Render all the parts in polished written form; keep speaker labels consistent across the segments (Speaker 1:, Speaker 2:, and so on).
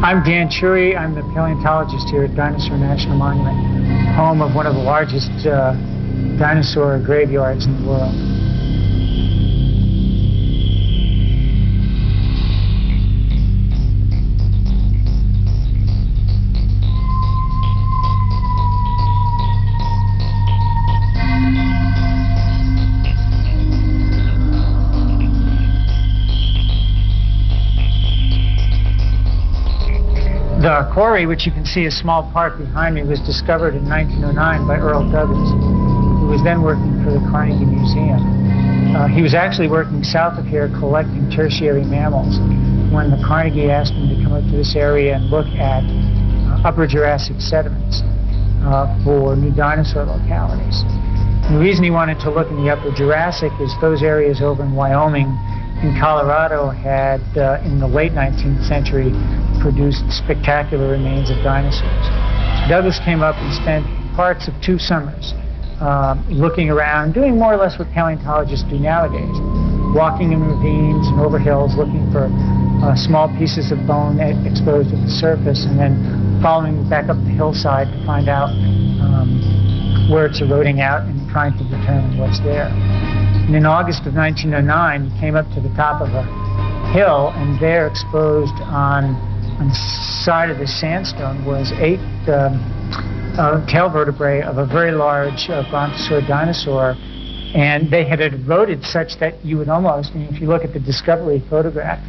Speaker 1: I'm Dan Chury. I'm the paleontologist here at Dinosaur National Monument, home of one of the largest dinosaur graveyards in the world. The quarry, which you can see a small part behind me, was discovered in 1909 by Earl Douglas, who was then working for the Carnegie Museum. He was actually working south of here collecting tertiary mammals when the Carnegie asked him to come up to this area and look at Upper Jurassic sediments for new dinosaur localities. And the reason he wanted to look in the Upper Jurassic is those areas over in Wyoming and Colorado had, in the late 19th century, produced spectacular remains of dinosaurs. Douglas came up and spent parts of 2 summers looking around, doing more or less what paleontologists do nowadays, walking in ravines and over hills, looking for small pieces of bone exposed at the surface, and then following back up the hillside to find out where it's eroding out and trying to determine what's there. And in August of 1909, he came up to the top of a hill, and there, exposed on the side of the sandstone, was 8 tail vertebrae of a very large brontosaur dinosaur, and they had eroded such that you would almost, and if you look at the discovery photograph,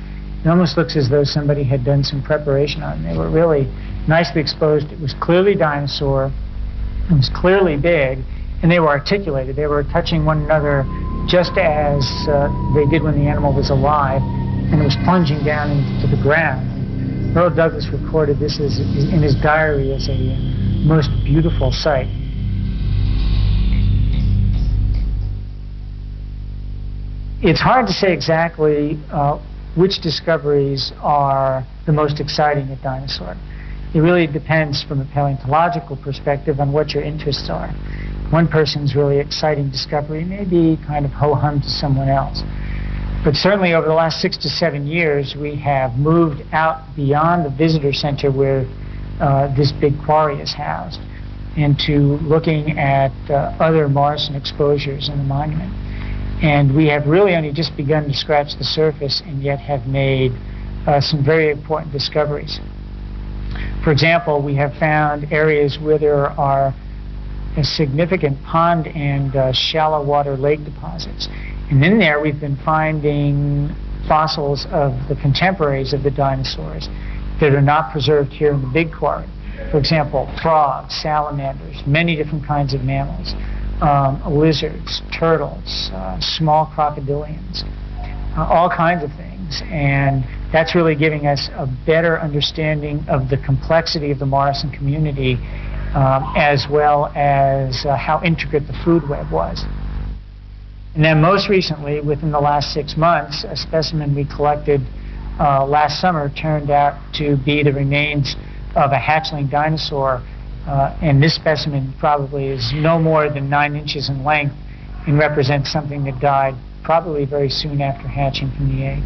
Speaker 1: it almost looks as though somebody had done some preparation on them. They were really nicely exposed. It was clearly dinosaur, it was clearly big, and they were articulated. They were touching one another just as they did when the animal was alive, and it was plunging down into the ground. Earl Douglas recorded this in his diary as a most beautiful sight. It's hard to say exactly which discoveries are the most exciting at Dinosaur. It really depends from a paleontological perspective on what your interests are. One person's really exciting discovery may be kind of ho-hum to someone else. But certainly over the last 6 to 7 years, we have moved out beyond the visitor center where this big quarry is housed into looking at other Morrison exposures in the monument. And we have really only just begun to scratch the surface and yet have made some very important discoveries. For example, we have found areas where there are significant pond and shallow water lake deposits. And in there we've been finding fossils of the contemporaries of the dinosaurs that are not preserved here in the big quarry. For example, frogs, salamanders, many different kinds of mammals, lizards, turtles, small crocodilians, all kinds of things. And that's really giving us a better understanding of the complexity of the Morrison community, as well as how intricate the food web was. And then most recently, within the last 6 months, a specimen we collected last summer turned out to be the remains of a hatchling dinosaur, and this specimen probably is no more than 9 inches in length and represents something that died probably very soon after hatching from the egg.